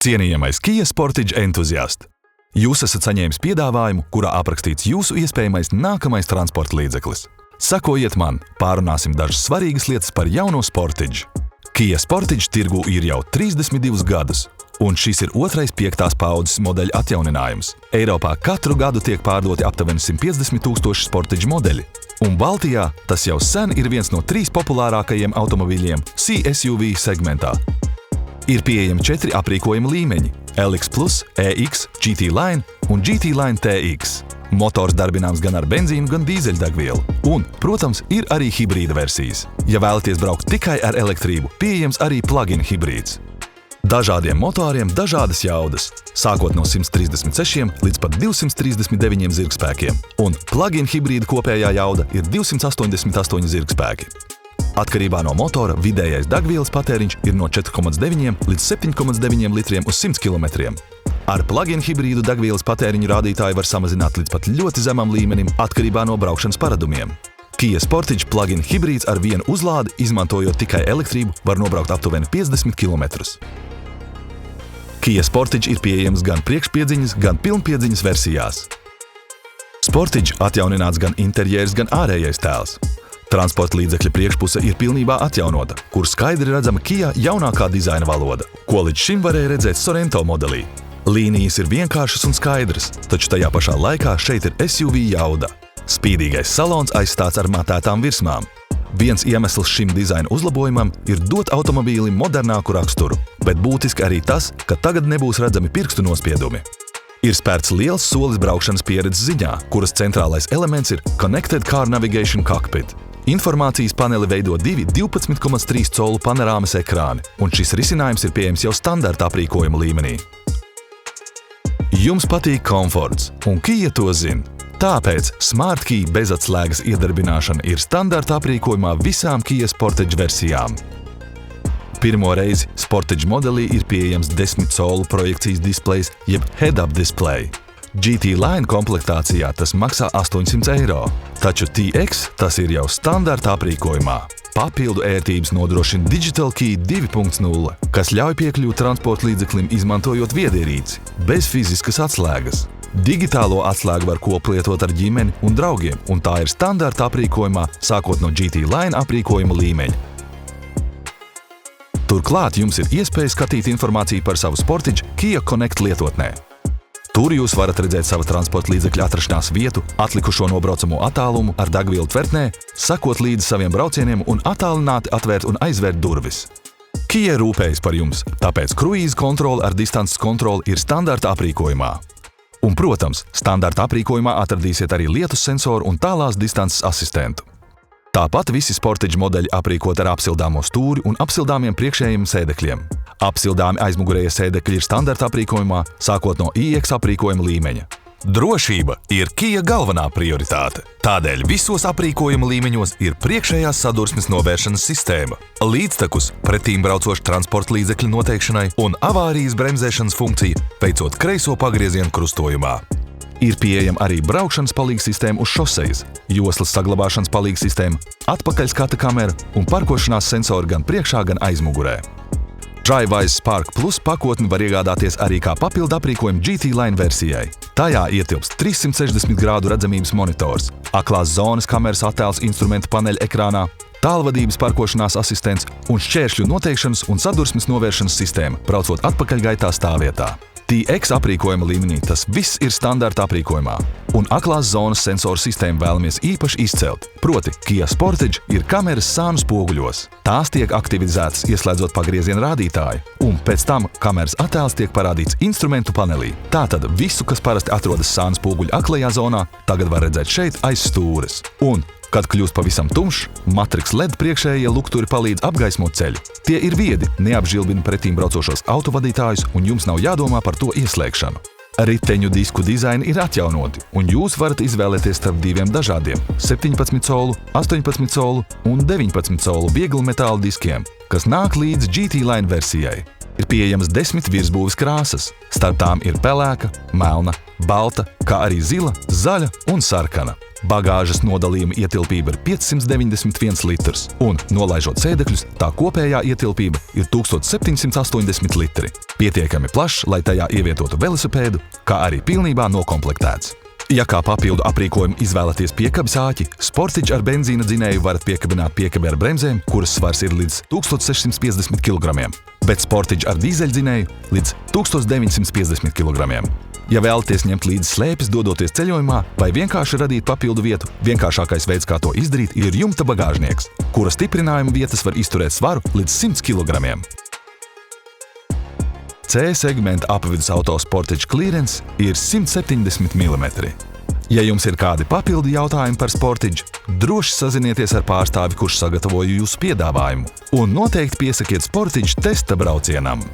Cienījamais Kia Sportage entuziast! Jūs esat saņēmis piedāvājumu, kurā aprakstīts jūsu iespējamais nākamais transporta līdzeklis. Sakojiet man, pārunāsim dažas svarīgas lietas par jauno Sportage. Kia Sportage tirgū ir jau 32 gadus, un šis ir otrais 5. paaudzes modeļa atjauninājums. Eiropā katru gadu tiek pārdoti aptuveni 150 000 Sportage modeļi, un Baltijā tas jau sen ir viens no 3 populārākajiem automobīļiem C-SUV segmentā. Ir pieejami 4 aprīkojuma līmeņi – LX+, EX, GT Line un GT Line TX. Motors darbināms gan ar benzīnu, gan dīzeļdegvielu. Un, protams, ir arī hibrīda versijas. Ja vēlaties braukt tikai ar elektrību, pieejams arī plug-in hibrīds. Dažādiem motoriem dažādas jaudas, sākot no 136 līdz pat 239 zirgspēkiem. Un plug-in hibrīda kopējā jauda ir 288 zirgspēki. Atkarībā no motora vidējais degvielas patēriņš ir no 4,9 līdz 7,9 litriem uz 100 km. Ar plug-in hibrīdu degvielas patēriņu rādītāju var samazināt līdz pat ļoti zemam līmenim atkarībā no braukšanas paradumiem. Kia Sportage plug-in hibrīds ar vienu uzlādi, izmantojot tikai elektrību, var nobraukt aptuveni 50 km. Kia Sportage ir pieejams gan priekšpiedziņas, gan pilnpiedziņas versijās. Sportage atjaunināts gan interjērs, gan ārējais tēls. Transporta līdzekļa priekšpuse ir pilnībā atjaunota, kur skaidri redzama Kia jaunākā dizaina valoda, ko līdz šim varēja redzēt Sorento modelī. Līnijas ir vienkāršas un skaidras, taču tajā pašā laikā šeit ir SUV jauda. Spīdīgais salons aizstāts ar matētām virsmām. Viens iemesls šim dizaina uzlabojumam ir dot automobīlim modernāku raksturu, bet būtiski arī tas, ka tagad nebūs redzami pirkstu nospiedumi. Ir spērts liels solis braukšanas pieredzes ziņā, kuras centrālais elements ir Connected Car Navigation Cockpit. Informācijas paneli veido 12,3 colu panorāmas ekrāni, un šis risinājums ir pieejams jau standarta aprīkojuma līmenī. Jums patīk komforts, un Kia to zina. Tāpēc Smart Key bezatslēgas iedarbināšana ir standarta aprīkojumā visām Kia Sportage versijām. Pirmo reizi Sportage modelī ir pieejams 10 colu projekcijas displejs jeb head-up display. GT Line komplektācijā tas maksā 800 €, taču TX tas ir jau standarta aprīkojumā. Papildu ērtības nodrošina Digital Key 2.0, kas ļauj piekļūt transporta līdzeklim izmantojot viedierīci, bez fiziskas atslēgas. Digitālo atslēgu var koplietot ar ģimeni un draugiem, un tā ir standarta aprīkojumā, sākot no GT Line aprīkojuma līmeņa. Turklāt jums ir iespēja skatīt informāciju par savu Sportage Kia Connect lietotnē. Tur jūs varat redzēt sava transporta līdzekļa atrašanās vietu, atlikušo nobraucamo attālumu ar degvielu tvertnē, sakot līdzi saviem braucieniem un attālināti atvērt un aizvērt durvis. Kia rūpējas par jums, tāpēc kruīza kontrole ar distances kontroli ir standarta aprīkojumā. Un, protams, standarta aprīkojumā atradīsiet arī lietus sensoru un tālās distances asistentu. Tāpat visi Sportage modeļi aprīkot ar apsildāmo stūri un apsildāmiem priekšējiem sēdekļiem. Apsildāmi aizmugurējie sēdekļi ir standarta aprīkojumā, sākot no IX aprīkojuma līmeņa. Drošība ir Kia galvenā prioritāte. Tādēļ visos aprīkojuma līmeņos ir priekšējās sadursmes novēršanas sistēma, līdztekus pretīmbraucošu transporta līdzekļu noteikšanai un avārijas bremzēšanas funkcija, veicot kreiso pagriezienu krustojumā. Ir pieejama arī braukšanas palīgsistēma uz šosejas, joslas saglabāšanas palīgsistēma, atpakaļskata kamera un parkošanās sensori gan priekšā, gan aizmugurē. DriveWise Spark Plus pakotni var iegādāties arī kā papildu aprīkojumu GT Line versijai. Tajā ietilpst 360 grādu redzamības monitors, aklās zonas kameras attēls instrumentu paneļa ekrānā, tālvadības parkošanās asistents un šķēršļu noteikšanas un sadursmes novēršanas sistēma, braucot atpakaļgaitā stāvvietā. TX aprīkojuma līmenī tas viss ir standarta aprīkojumā, un aklās zonas sensoru sistēmu vēlamies īpaši izcelt. Proti, Kia Sportage ir kameras sānu spoguļos. Tās tiek aktivizētas ieslēdzot pagrieziena rādītāju, un pēc tam kameras attēls tiek parādīts instrumentu panelī. Tātad visu, kas parasti atrodas sānu spoguļa aklajā zonā, tagad var redzēt šeit aiz stūres. Un, kad kļūst pavisam tumšs, Matrix LED priekšējie lukturi palīdz apgaismot ceļu. Tie ir viedi, neapžilbina pretīm braucošos autovadītājus, un jums nav jādomā par to ieslēgšanu. Riteņu disku dizaini ir atjaunoti, un jūs varat izvēlēties starp diviem dažādiem – 17 colu, 18 colu un 19 colu vieglu metāla diskiem, kas nāk līdz GT Line versijai. Ir pieejamas 10 virsbūves krāsas. Starp tām ir pelēka, melna, balta, kā arī zila, zaļa un sarkana. Bagāžas nodalījuma ietilpība ir 591 litrs, un, nolaižot sēdekļus, tā kopējā ietilpība ir 1780 litri. Pietiekami plašs, lai tajā ievietotu velosipēdu, kā arī pilnībā nokomplektēts. Ja kā papildu aprīkojumu izvēlaties piekabes āķi, Sportage ar benzīna dzinēju varat piekabināt piekabi ar bremzēm, kuras svars ir līdz 1650 kg, bet Sportage ar dīzeļdzinēju līdz 1950 kg. Ja vēlaties ņemt līdzi slēpes, dodoties ceļojumā, vai vienkārši radīt papildu vietu, vienkāršākais veids, kā to izdarīt, ir jumta bagāžnieks, kura stiprinājuma vietas var izturēt svaru līdz 100 kg. C segmenta apvidus auto Sportage clearance ir 170 mm. Ja jums ir kādi papildu jautājumi par Sportage, droši sazinieties ar pārstāvi, kurš sagatavoja jūsu piedāvājumu, un noteikti piesakiet Sportage testa braucienam.